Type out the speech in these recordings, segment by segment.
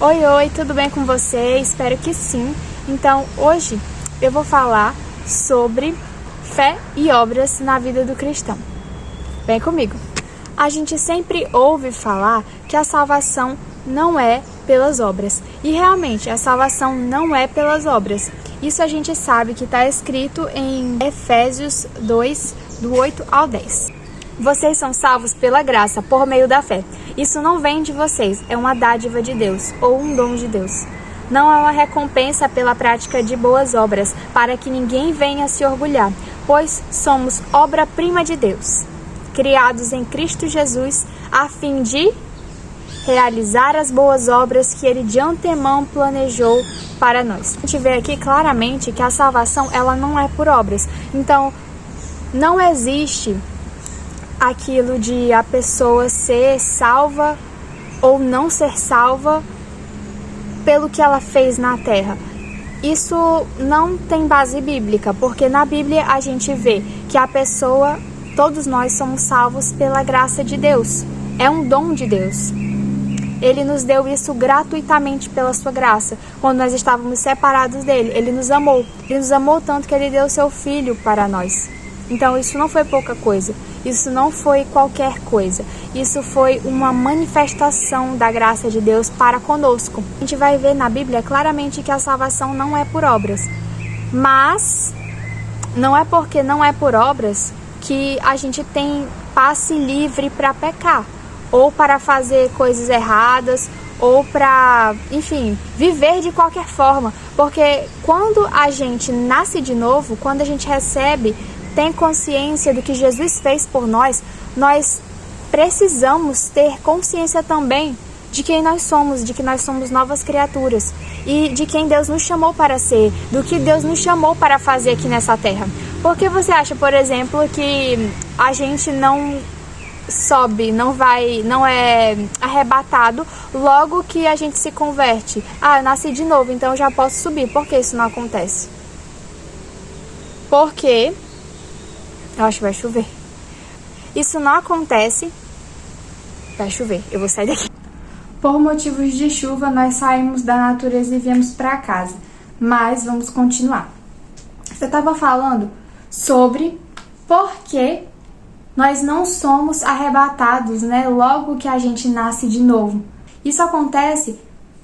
Oi, tudo bem com você? Espero que sim. Então, hoje eu vou falar sobre fé e obras na vida do cristão. Vem comigo. A gente sempre ouve falar que a salvação não é pelas obras. E realmente, a salvação não é pelas obras. Isso a gente sabe que está escrito em Efésios 2, do 8 ao 10. Vocês são salvos pela graça, por meio da fé. Isso não vem de vocês, é uma dádiva de Deus, ou um dom de Deus. Não é uma recompensa pela prática de boas obras, para que ninguém venha se orgulhar, pois somos obra-prima de Deus, criados em Cristo Jesus, a fim de realizar as boas obras que Ele de antemão planejou para nós. A gente vê aqui claramente que a salvação ela não é por obras. Então, não existe aquilo de a pessoa ser salva ou não ser salva pelo que ela fez na terra. Isso não tem base bíblica, porque na Bíblia a gente vê que a pessoa, todos nós somos salvos pela graça de Deus. É um dom de Deus. Ele nos deu isso gratuitamente pela sua graça. Quando nós estávamos separados dele, Ele nos amou. Ele nos amou tanto que Ele deu o seu Filho para nós. Então isso não foi pouca coisa. Isso não foi qualquer coisa. Isso foi uma manifestação da graça de Deus para conosco. A gente vai ver na Bíblia claramente que a salvação não é por obras. Mas não é porque não é por obras que a gente tem passe livre para pecar. Ou para fazer coisas erradas. Ou para, enfim, viver de qualquer forma. Porque quando a gente nasce de novo, quando a gente recebe, tem consciência do que Jesus fez por nós, nós precisamos ter consciência também de quem nós somos, de que nós somos novas criaturas e de quem Deus nos chamou para ser, do que Deus nos chamou para fazer aqui nessa terra. Por que você acha, por exemplo, que a gente não sobe, não é arrebatado logo que a gente se converte? Eu nasci de novo, então eu já posso subir. Por que isso não acontece? Porque eu acho que vai chover. Isso não acontece. Vai chover, eu vou sair daqui. Por motivos de chuva, nós saímos da natureza e viemos para casa. Mas vamos continuar. Você estava falando sobre por que nós não somos arrebatados, né? Logo que a gente nasce de novo. Isso acontece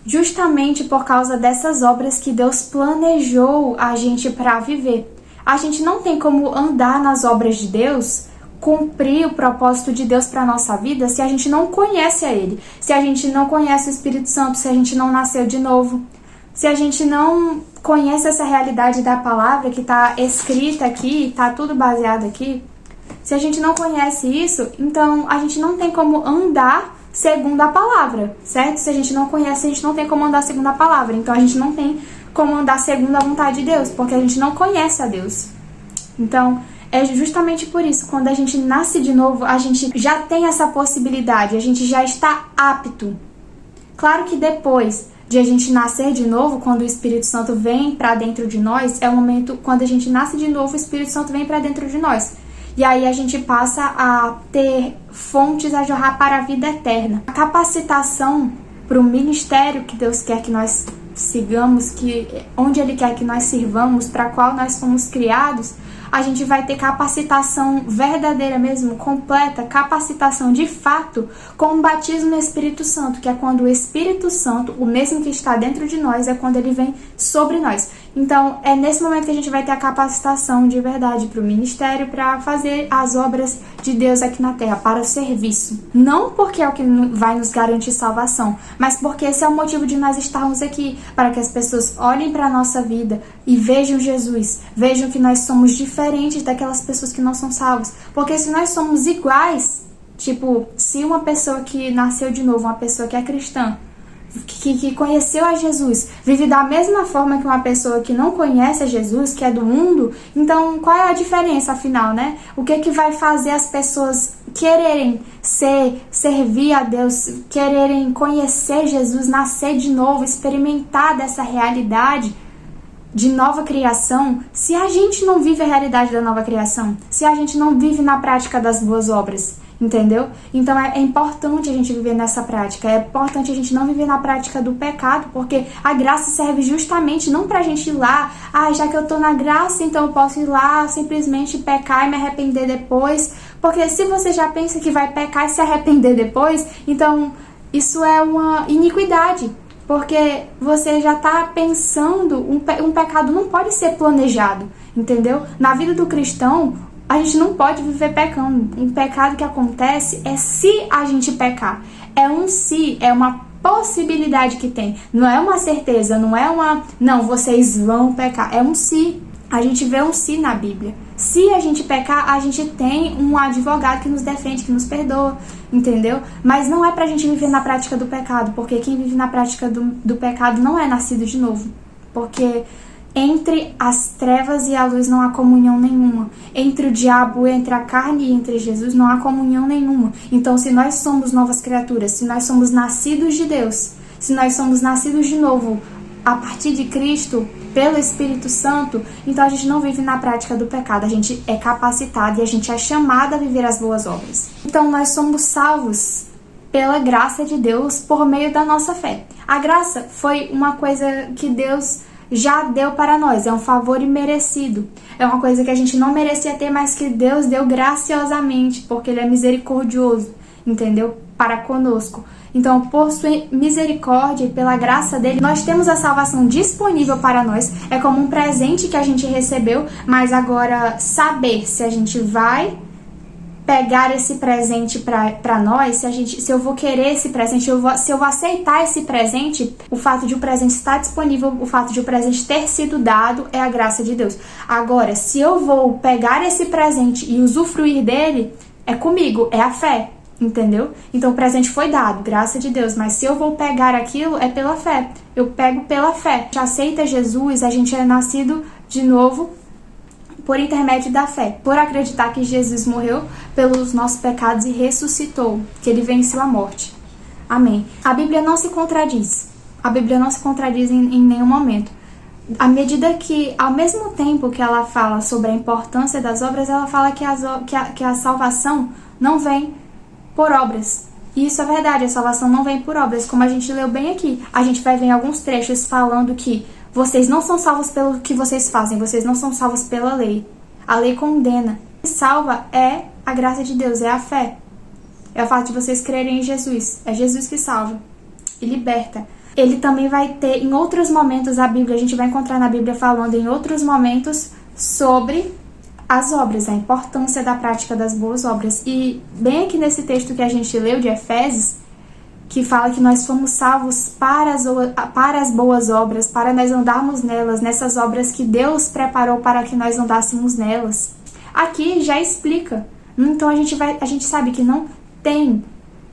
justamente por causa dessas obras que Deus planejou a gente para viver. A gente não tem como andar nas obras de Deus, cumprir o propósito de Deus para a nossa vida, se a gente não conhece a Ele, se a gente não conhece o Espírito Santo, se a gente não nasceu de novo, se a gente não conhece essa realidade da palavra que está escrita aqui, está tudo baseado aqui. Se a gente não conhece isso, então a gente não tem como andar segundo a palavra, certo? Se a gente não conhece, a gente não tem como andar segundo a palavra. Então a gente não tem como andar segundo a vontade de Deus, porque a gente não conhece a Deus. Então, é justamente por isso, quando a gente nasce de novo, a gente já tem essa possibilidade, a gente já está apto. Claro que depois de a gente nascer de novo, quando o Espírito Santo vem para dentro de nós, é o momento quando a gente nasce de novo, o Espírito Santo vem para dentro de nós. E aí a gente passa a ter fontes a jorrar para a vida eterna. A capacitação para o ministério que Deus quer que nós sigamos, onde Ele quer que nós sirvamos, para qual nós fomos criados, a gente vai ter capacitação verdadeira mesmo, completa, capacitação de fato, com o batismo no Espírito Santo, que é quando o Espírito Santo, o mesmo que está dentro de nós, é quando ele vem sobre nós. Então, é nesse momento que a gente vai ter a capacitação de verdade para o ministério, para fazer as obras de Deus aqui na terra, para o serviço. Não porque é o que vai nos garantir salvação, mas porque esse é o motivo de nós estarmos aqui, para que as pessoas olhem para a nossa vida e vejam Jesus, vejam que nós somos diferentes daquelas pessoas que não são salvas. Porque se nós somos iguais, tipo, se uma pessoa que nasceu de novo, uma pessoa que é cristã, que conheceu a Jesus, vive da mesma forma que uma pessoa que não conhece a Jesus, que é do mundo, então qual é a diferença afinal, né? O que vai fazer as pessoas quererem servir a Deus, quererem conhecer Jesus, nascer de novo, experimentar dessa realidade de nova criação, se a gente não vive a realidade da nova criação, se a gente não vive na prática das boas obras? entendeu? Então é importante a gente viver nessa prática, é importante a gente não viver na prática do pecado, porque a graça serve justamente não pra gente ir lá, já que eu tô na graça, então eu posso ir lá simplesmente pecar e me arrepender depois, porque se você já pensa que vai pecar e se arrepender depois, então isso é uma iniquidade, porque você já tá pensando, um pecado não pode ser planejado, entendeu? Na vida do cristão, a gente não pode viver pecando. Um pecado que acontece é se a gente pecar. É um se, é uma possibilidade que tem. Não é uma certeza, não é uma... Não, vocês vão pecar. É um se. A gente vê um se na Bíblia. Se a gente pecar, a gente tem um advogado que nos defende, que nos perdoa, entendeu? Mas não é pra gente viver na prática do pecado, porque quem vive na prática do pecado não é nascido de novo. Porque... entre as trevas e a luz não há comunhão nenhuma. Entre o diabo, entre a carne e entre Jesus não há comunhão nenhuma. Então, se nós somos novas criaturas, se nós somos nascidos de Deus, se nós somos nascidos de novo a partir de Cristo, pelo Espírito Santo, então a gente não vive na prática do pecado. A gente é capacitado e a gente é chamado a viver as boas obras. Então, nós somos salvos pela graça de Deus por meio da nossa fé. A graça foi uma coisa que Deus já deu para nós, é um favor imerecido. É uma coisa que a gente não merecia ter, mas que Deus deu graciosamente, porque Ele é misericordioso, entendeu? Para conosco. Então, por sua misericórdia e pela graça dele, nós temos a salvação disponível para nós. É como um presente que a gente recebeu, mas agora saber se a gente vai pegar esse presente para nós, se eu vou querer esse presente, se eu vou aceitar esse presente, o fato de o presente estar disponível, o fato de o presente ter sido dado é a graça de Deus. Agora, se eu vou pegar esse presente e usufruir dele, é comigo, é a fé, entendeu? Então o presente foi dado, graça de Deus, mas se eu vou pegar aquilo, é pela fé. Eu pego pela fé. A gente aceita Jesus, a gente é nascido de novo por intermédio da fé, por acreditar que Jesus morreu pelos nossos pecados e ressuscitou, que ele venceu a morte. Amém. A Bíblia não se contradiz. A Bíblia não se contradiz em nenhum momento. À medida que, ao mesmo tempo que ela fala sobre a importância das obras, ela fala que a salvação não vem por obras. E isso é verdade, a salvação não vem por obras, como a gente leu bem aqui. A gente vai ver em alguns trechos falando que vocês não são salvos pelo que vocês fazem, vocês não são salvos pela lei. A lei condena. O que salva é a graça de Deus, é a fé. É o fato de vocês crerem em Jesus. É Jesus que salva e liberta. Ele também vai ter, em outros momentos, a Bíblia, a gente vai encontrar na Bíblia falando em outros momentos sobre as obras, a importância da prática das boas obras. E bem aqui nesse texto que a gente leu de Efésios, que fala que nós fomos salvos para as boas obras, para nós andarmos nelas, nessas obras que Deus preparou para que nós andássemos nelas. Aqui já explica. Então a gente sabe que não tem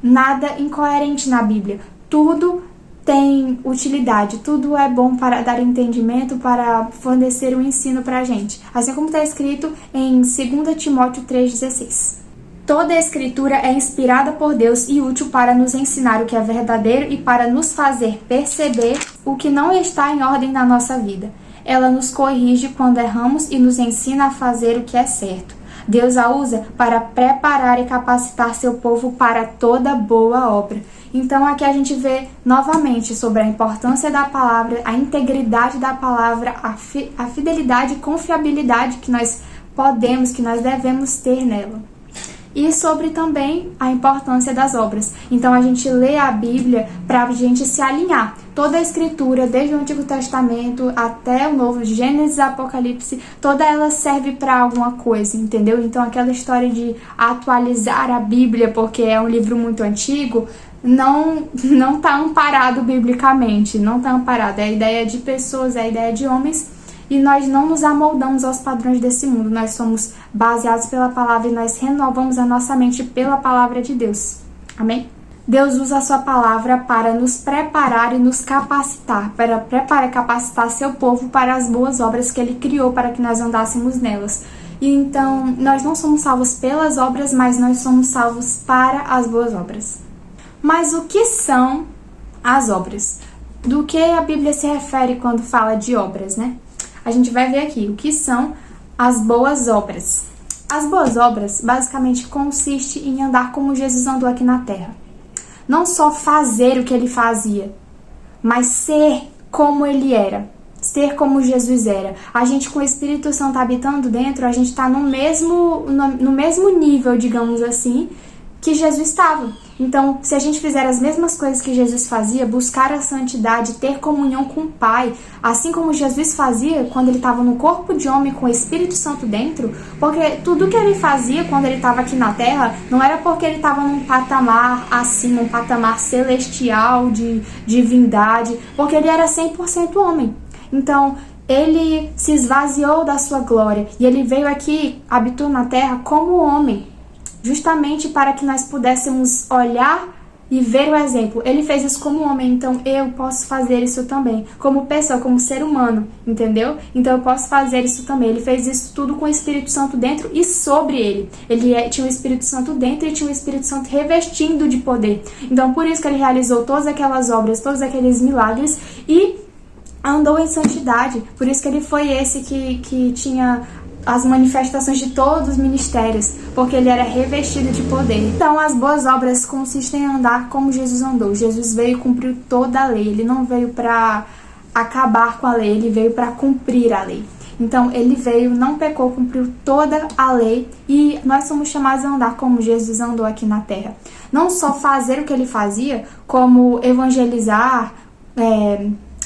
nada incoerente na Bíblia. Tudo tem utilidade, tudo é bom para dar entendimento, para fornecer um ensino para a gente. Assim como está escrito em 2 Timóteo 3,16. Toda a Escritura é inspirada por Deus e útil para nos ensinar o que é verdadeiro e para nos fazer perceber o que não está em ordem na nossa vida. Ela nos corrige quando erramos e nos ensina a fazer o que é certo. Deus a usa para preparar e capacitar seu povo para toda boa obra. Então aqui a gente vê novamente sobre a importância da palavra, a integridade da palavra, a fidelidade e confiabilidade que nós devemos ter nela. E sobre também a importância das obras. Então a gente lê a Bíblia para a gente se alinhar. Toda a Escritura, desde o Antigo Testamento até o Novo, Gênesis, Apocalipse, toda ela serve para alguma coisa, entendeu? Então aquela história de atualizar a Bíblia porque é um livro muito antigo, não está amparado biblicamente, não está amparado. É a ideia de pessoas, é a ideia de homens. E nós não nos amoldamos aos padrões desse mundo. Nós somos baseados pela palavra e nós renovamos a nossa mente pela palavra de Deus. Amém? Deus usa a sua palavra para nos preparar e nos capacitar, para capacitar seu povo para as boas obras que ele criou para que nós andássemos nelas. E então, nós não somos salvos pelas obras, mas nós somos salvos para as boas obras. Mas o que são as obras? Do que a Bíblia se refere quando fala de obras, né? A gente vai ver aqui o que são as boas obras. As boas obras basicamente consistem em andar como Jesus andou aqui na Terra. Não só fazer o que ele fazia, mas ser como ele era. Ser como Jesus era. A gente, com o Espírito Santo habitando dentro, a gente está no mesmo nível, digamos assim, que Jesus estava. Então, se a gente fizer as mesmas coisas que Jesus fazia, buscar a santidade, ter comunhão com o Pai, assim como Jesus fazia quando ele estava no corpo de homem com o Espírito Santo dentro, porque tudo que ele fazia quando ele estava aqui na Terra, não era porque ele estava num patamar assim, num patamar celestial de divindade, porque ele era 100% homem. Então, ele se esvaziou da sua glória e ele veio aqui, habitou na Terra como homem, justamente para que nós pudéssemos olhar e ver o exemplo. Ele fez isso como homem, então eu posso fazer isso também, como pessoa, como ser humano, entendeu? Então eu posso fazer isso também. Ele fez isso tudo com o Espírito Santo dentro e sobre ele. Ele tinha o Espírito Santo dentro e tinha o Espírito Santo revestindo de poder. Então por isso que ele realizou todas aquelas obras, todos aqueles milagres e andou em santidade. Por isso que ele foi esse que tinha as manifestações de todos os ministérios, porque ele era revestido de poder. Então, as boas obras consistem em andar como Jesus andou. Jesus veio cumprir toda a lei. Ele não veio para acabar com a lei, ele veio para cumprir a lei. Então, ele veio, não pecou, cumpriu toda a lei e nós somos chamados a andar como Jesus andou aqui na Terra. Não só fazer o que ele fazia, como evangelizar,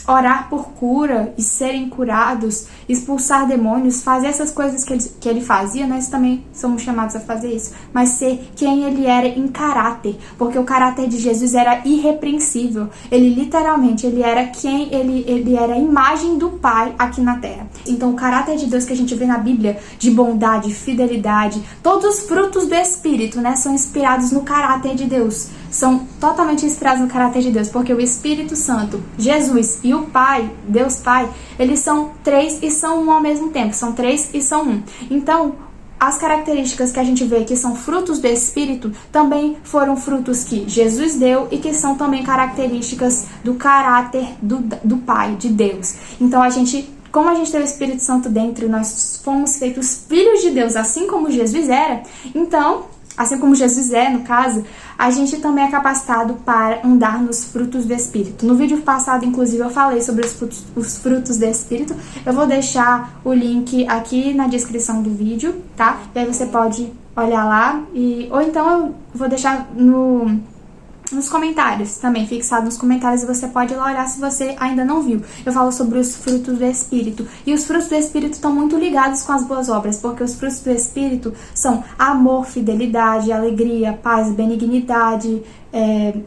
orar por cura e serem curados, expulsar demônios, fazer essas coisas que ele fazia, nós também somos chamados a fazer isso, mas ser quem ele era em caráter, porque o caráter de Jesus era irrepreensível. Ele literalmente, ele era quem ele era a imagem do Pai aqui na Terra. Então o caráter de Deus que a gente vê na Bíblia, de bondade, fidelidade, todos os frutos do Espírito, né, são inspirados no caráter de Deus. São totalmente inspirados no caráter de Deus, porque o Espírito Santo, Jesus e o Pai, Deus Pai, eles são três e são um ao mesmo tempo, são três e são um. Então, as características que a gente vê que são frutos do Espírito, também foram frutos que Jesus deu e que são também características do caráter do Pai, de Deus. Então, como a gente tem o Espírito Santo dentro, nós fomos feitos filhos de Deus, assim como Jesus era, então, assim como Jesus é, no caso, a gente também é capacitado para andar nos frutos do Espírito. No vídeo passado, inclusive, eu falei sobre os frutos do Espírito. Eu vou deixar o link aqui na descrição do vídeo, tá? E aí você pode olhar lá, ou então eu vou deixar nos comentários, também fixado nos comentários, e você pode ir lá olhar se você ainda não viu. Eu falo sobre os frutos do Espírito. E os frutos do Espírito estão muito ligados com as boas obras, porque os frutos do Espírito são amor, fidelidade, alegria, paz, benignidade,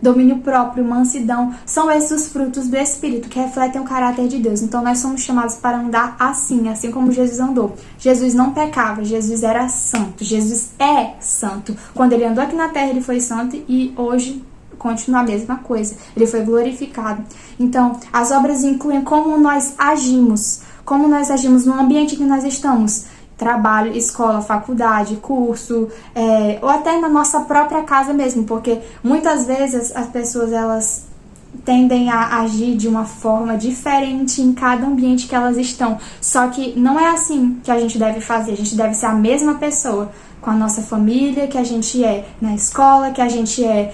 domínio próprio, mansidão. São esses os frutos do Espírito que refletem o caráter de Deus. Então nós somos chamados para andar assim como Jesus andou. Jesus não pecava, Jesus era santo, Jesus é santo. Quando ele andou aqui na terra, ele foi santo e hoje continua a mesma coisa, ele foi glorificado. Então, as obras incluem como nós agimos no ambiente em que nós estamos, trabalho, escola, faculdade, curso, ou até na nossa própria casa mesmo, porque muitas vezes as pessoas, elas tendem a agir de uma forma diferente em cada ambiente que elas estão, só que não é assim que a gente deve fazer. A gente deve ser a mesma pessoa com a nossa família, que a gente é na escola, que a gente é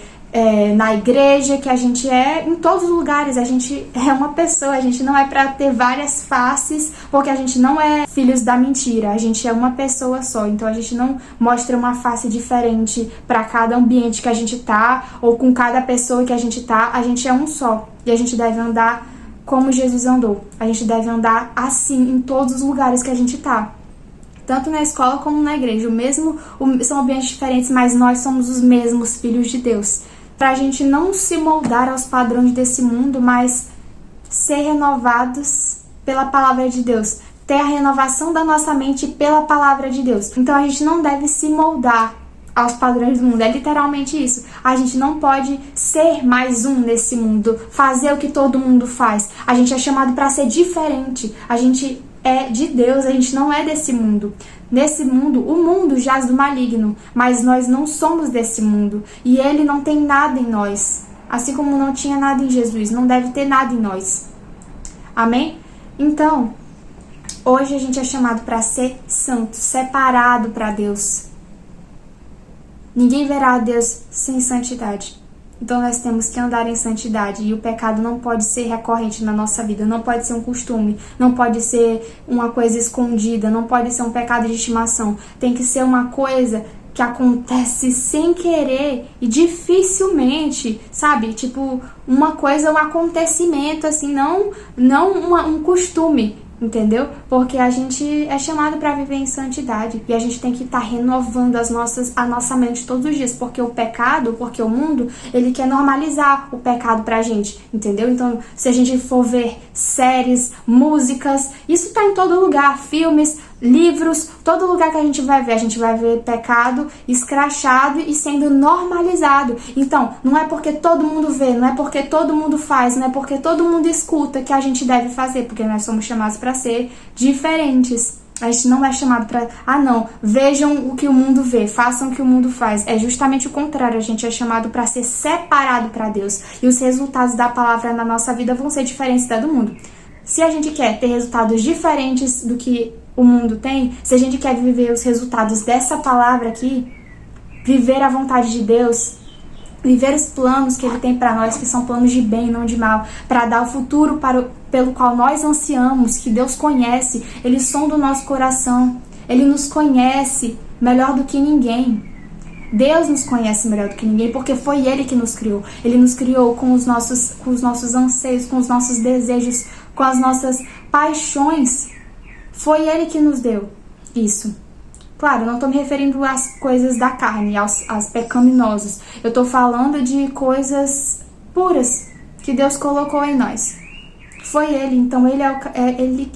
na igreja, que a gente é em todos os lugares. A gente é uma pessoa, a gente não é pra ter várias faces, porque a gente não é filhos da mentira, a gente é uma pessoa só. Então a gente não mostra uma face diferente pra cada ambiente que a gente tá, ou com cada pessoa que a gente tá. A gente é um só, e a gente deve andar como Jesus andou. A gente deve andar assim em todos os lugares que a gente tá, tanto na escola como na igreja. São ambientes diferentes, mas nós somos os mesmos filhos de Deus. Pra gente não se moldar aos padrões desse mundo, mas ser renovados pela palavra de Deus. Ter a renovação da nossa mente pela palavra de Deus. Então a gente não deve se moldar aos padrões do mundo. É literalmente isso. A gente não pode ser mais um nesse mundo, fazer o que todo mundo faz. A gente é chamado para ser diferente. A gente é de Deus, a gente não é desse mundo. Nesse mundo, o mundo jaz do maligno, mas nós não somos desse mundo. E ele não tem nada em nós. Assim como não tinha nada em Jesus, não deve ter nada em nós. Amém? Então, Hoje a gente é chamado para ser santo, separado para Deus. Ninguém verá a Deus sem santidade. Então nós temos que andar em santidade, e o pecado não pode ser recorrente na nossa vida, não pode ser um costume, não pode ser uma coisa escondida, não pode ser um pecado de estimação. Tem que ser uma coisa que acontece sem querer e dificilmente, sabe? Tipo, uma coisa, um acontecimento, assim, não um costume, entendeu? Porque a gente é chamado para viver em santidade, e a gente tem que estar renovando a nossa mente todos os dias, porque o pecado, porque o mundo, ele quer normalizar o pecado pra gente, entendeu? Então, se a gente for ver séries, músicas, isso tá em todo lugar, filmes, livros, todo lugar que a gente vai ver pecado escrachado e sendo normalizado. Então, não é porque todo mundo vê, não é porque todo mundo faz, não é porque todo mundo escuta que a gente deve fazer, porque nós somos chamados para ser diferentes. A gente não é chamado para, não, vejam o que o mundo vê, façam o que o mundo faz. É justamente o contrário, a gente é chamado para ser separado para Deus. E os resultados da palavra na nossa vida vão ser diferentes da do mundo. Se a gente quer ter resultados diferentes do que o mundo tem, se a gente quer viver os resultados dessa palavra aqui, viver a vontade de Deus, viver os planos que Ele tem para nós, que são planos de bem, não de mal, para dar o futuro pelo qual nós ansiamos, que Deus conhece, Ele sonda o nosso coração, Ele nos conhece melhor do que ninguém. Deus nos conhece melhor do que ninguém, porque foi Ele que nos criou. Ele nos criou com os nossos anseios, com os nossos desejos, com as nossas paixões. Foi Ele que nos deu isso. Claro, não estou me referindo às coisas da carne, às pecaminosas. Eu estou falando de coisas puras que Deus colocou em nós. Foi Ele, então Ele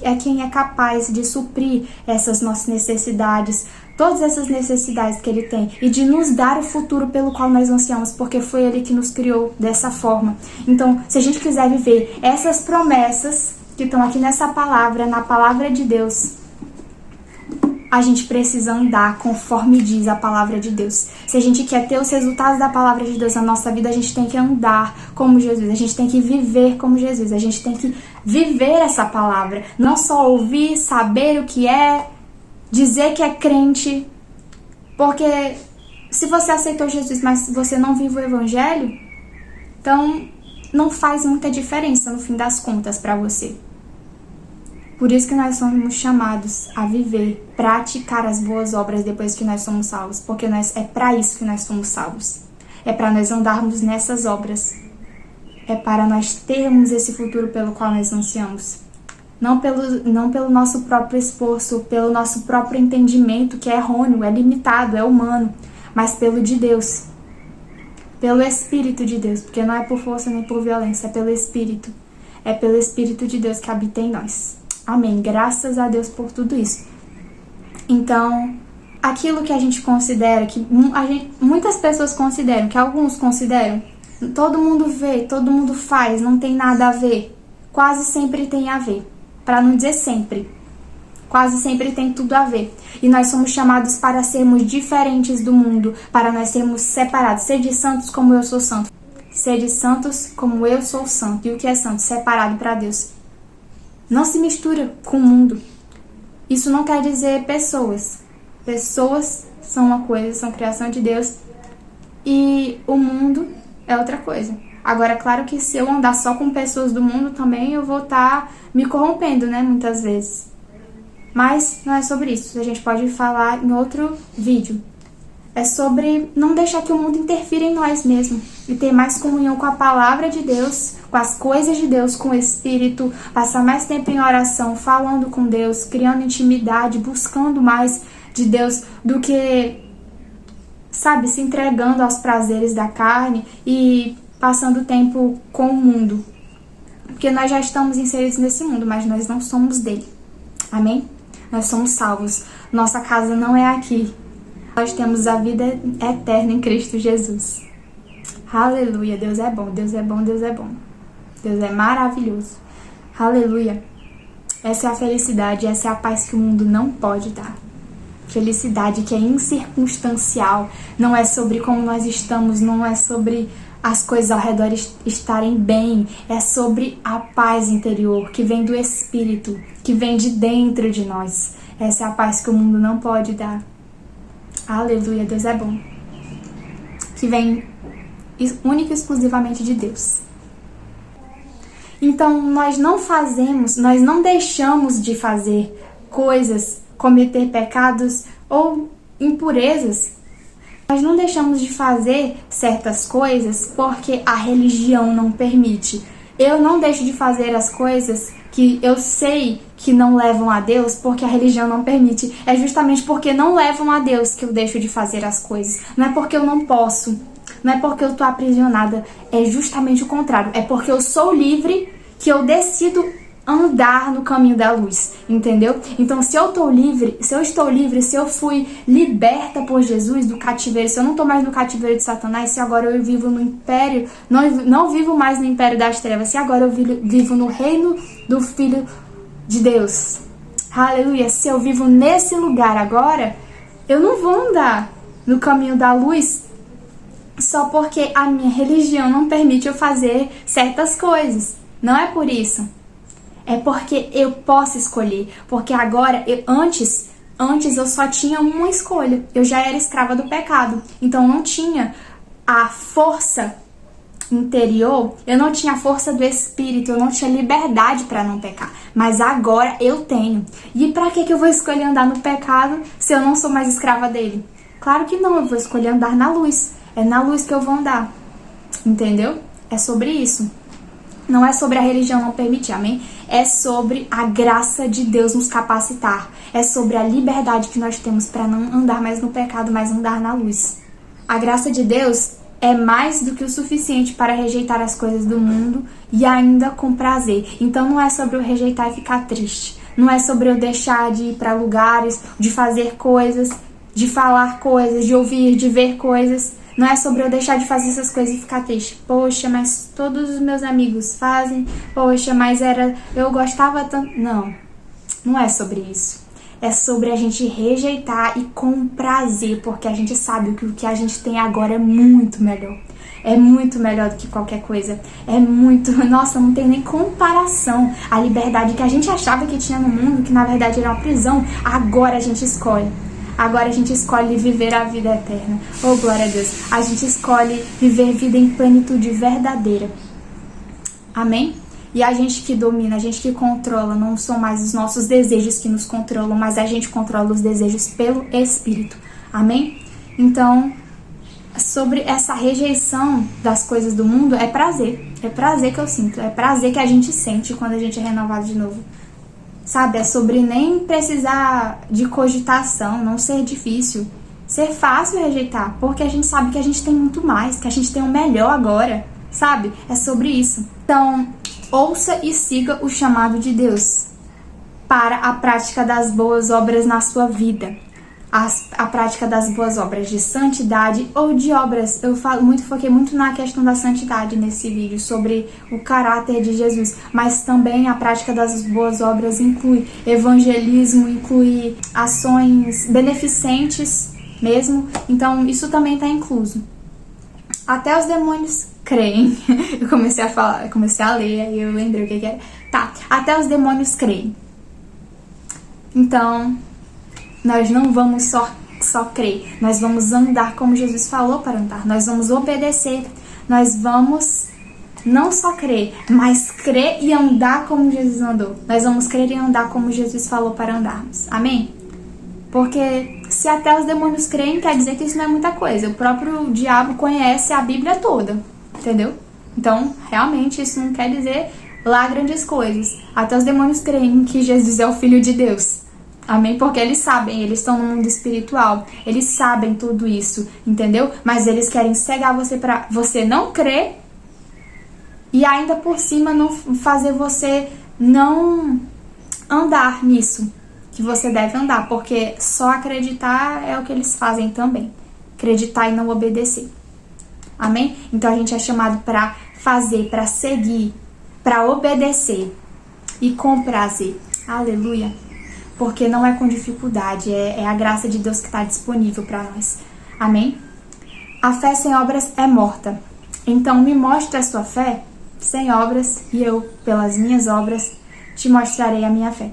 é quem é capaz de suprir essas nossas necessidades, todas essas necessidades que Ele tem, e de nos dar o futuro pelo qual nós ansiamos, porque foi Ele que nos criou dessa forma. Então, se a gente quiser viver essas promessas que estão aqui nessa palavra, na palavra de Deus, a gente precisa andar conforme diz a palavra de Deus. Se a gente quer ter os resultados da palavra de Deus na nossa vida, a gente tem que andar como Jesus, a gente tem que viver como Jesus, a gente tem que viver essa palavra, não só ouvir, saber o que é, dizer que é crente, porque se você aceitou Jesus, mas você não vive o evangelho, então não faz muita diferença no fim das contas para você. Por isso que nós somos chamados a viver, praticar as boas obras depois que nós somos salvos, porque é para isso que nós somos salvos. É para nós andarmos nessas obras. É para nós termos esse futuro pelo qual nós ansiamos. Não pelo nosso próprio esforço, pelo nosso próprio entendimento, que é errôneo, é limitado, é humano, mas pelo de Deus. Pelo Espírito de Deus, porque não é por força nem por violência, é pelo Espírito. É pelo Espírito de Deus que habita em nós. Amém. Graças a Deus por tudo isso. Então, aquilo que a gente considera, que muitas pessoas consideram, que alguns consideram, todo mundo vê, todo mundo faz, não tem nada a ver. Quase sempre tem a ver. Para não dizer sempre. Quase sempre tem tudo a ver. E nós somos chamados para sermos diferentes do mundo, para nós sermos separados. Sede santos como eu sou santo. Sede santos como eu sou santo. E o que é santo? Separado para Deus. Não se mistura com o mundo. Isso não quer dizer pessoas. Pessoas são uma coisa, são criação de Deus. E o mundo é outra coisa. Agora, claro que se eu andar só com pessoas do mundo também, eu vou estar me corrompendo, né? Muitas vezes. Mas não é sobre isso. A gente pode falar em outro vídeo. É sobre não deixar que o mundo interfira em nós mesmos. E ter mais comunhão com a palavra de Deus, com as coisas de Deus, com o Espírito. Passar mais tempo em oração, falando com Deus, criando intimidade, buscando mais de Deus do que, sabe, se entregando aos prazeres da carne e passando tempo com o mundo. Porque nós já estamos inseridos nesse mundo, mas nós não somos dele. Amém? Nós somos salvos. Nossa casa não é aqui. Nós temos a vida eterna em Cristo Jesus. Aleluia. Deus é bom, Deus é bom, Deus é bom. Deus é maravilhoso. Aleluia. Essa é a felicidade, essa é a paz que o mundo não pode dar. Felicidade que é incircunstancial. Não é sobre como nós estamos, não é sobre as coisas ao redor estarem bem. É sobre a paz interior que vem do Espírito, que vem de dentro de nós. Essa é a paz que o mundo não pode dar. Aleluia, Deus é bom. Que vem única e exclusivamente de Deus. Então, nós não deixamos de fazer coisas, cometer pecados ou impurezas. Nós não deixamos de fazer certas coisas porque a religião não permite. Eu não deixo de fazer as coisas que eu sei que não levam a Deus porque a religião não permite. É justamente porque não levam a Deus que eu deixo de fazer as coisas. Não é porque eu não posso. Não é porque eu tô aprisionada. É justamente o contrário. É porque eu sou livre que eu decido andar no caminho da luz, entendeu? Então, se eu estou livre, se eu fui liberta por Jesus do cativeiro, se eu não estou mais no cativeiro de Satanás, se agora eu vivo no império, não vivo mais no império das trevas, se agora eu vivo no reino do Filho de Deus, aleluia, se eu vivo nesse lugar agora, eu não vou andar no caminho da luz só porque a minha religião não permite eu fazer certas coisas. Não é por isso. É porque eu posso escolher. Porque agora, antes eu só tinha uma escolha. Eu já era escrava do pecado. Então não tinha a força interior, eu não tinha a força do Espírito, eu não tinha liberdade para não pecar. Mas agora eu tenho. E para que eu vou escolher andar no pecado se eu não sou mais escrava dele? Claro que não, eu vou escolher andar na luz. É na luz que eu vou andar. Entendeu? É sobre isso. Não é sobre a religião não permitir, amém? É sobre a graça de Deus nos capacitar. É sobre a liberdade que nós temos para não andar mais no pecado, mas andar na luz. A graça de Deus é mais do que o suficiente para rejeitar as coisas do mundo e ainda com prazer. Então não é sobre eu rejeitar e ficar triste. Não é sobre eu deixar de ir para lugares, de fazer coisas, de falar coisas, de ouvir, de ver coisas. Não é sobre eu deixar de fazer essas coisas e ficar triste. Poxa, mas todos os meus amigos fazem. Poxa, mas eu gostava tanto. Não, não é sobre isso. É sobre a gente rejeitar e com prazer, porque a gente sabe que o que a gente tem agora é muito melhor. É muito melhor do que qualquer coisa. É muito... Nossa, não tem nem comparação. A liberdade que a gente achava que tinha no mundo, que na verdade era uma prisão, agora a gente escolhe. Agora a gente escolhe viver a vida eterna. Oh, glória a Deus. A gente escolhe viver vida em plenitude verdadeira. Amém? E a gente que domina, a gente que controla, não são mais os nossos desejos que nos controlam, mas a gente controla os desejos pelo Espírito. Amém? Então, sobre essa rejeição das coisas do mundo, é prazer. É prazer que eu sinto. É prazer que a gente sente quando a gente é renovado de novo. Sabe, é sobre nem precisar de cogitação, não ser difícil. Ser fácil rejeitar, porque a gente sabe que a gente tem muito mais, que a gente tem o melhor agora, sabe? É sobre isso. Então, ouça e siga o chamado de Deus para a prática das boas obras na sua vida. A prática das boas obras de santidade ou de obras. Eu foquei muito na questão da santidade nesse vídeo, sobre o caráter de Jesus, mas também a prática das boas obras inclui evangelismo, inclui ações beneficentes mesmo, então isso também está incluso. Até os demônios creem. Eu comecei a ler, aí eu lembrei o que era. Tá, até os demônios creem. Então, nós não vamos só crer, nós vamos andar como Jesus falou para andar, nós vamos obedecer, nós vamos não só crer, mas crer e andar como Jesus andou. Nós vamos crer e andar como Jesus falou para andarmos, amém? Porque se até os demônios creem, quer dizer que isso não é muita coisa. O próprio diabo conhece a Bíblia toda, entendeu? Então, realmente, isso não quer dizer lá grandes coisas. Até os demônios creem que Jesus é o Filho de Deus. Amém? Porque eles sabem, eles estão no mundo espiritual, eles sabem tudo isso, entendeu? Mas eles querem cegar você para você não crer e ainda por cima não fazer você não andar nisso que você deve andar, porque só acreditar é o que eles fazem também. Acreditar e não obedecer. Amém? Então a gente é chamado para fazer, para seguir, para obedecer e com prazer. Aleluia. Porque não é com dificuldade, é a graça de Deus que está disponível para nós. Amém? A fé sem obras é morta. Então me mostre a sua fé sem obras, e eu, pelas minhas obras, te mostrarei a minha fé.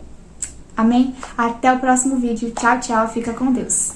Amém? Até o próximo vídeo. Tchau, tchau. Fica com Deus.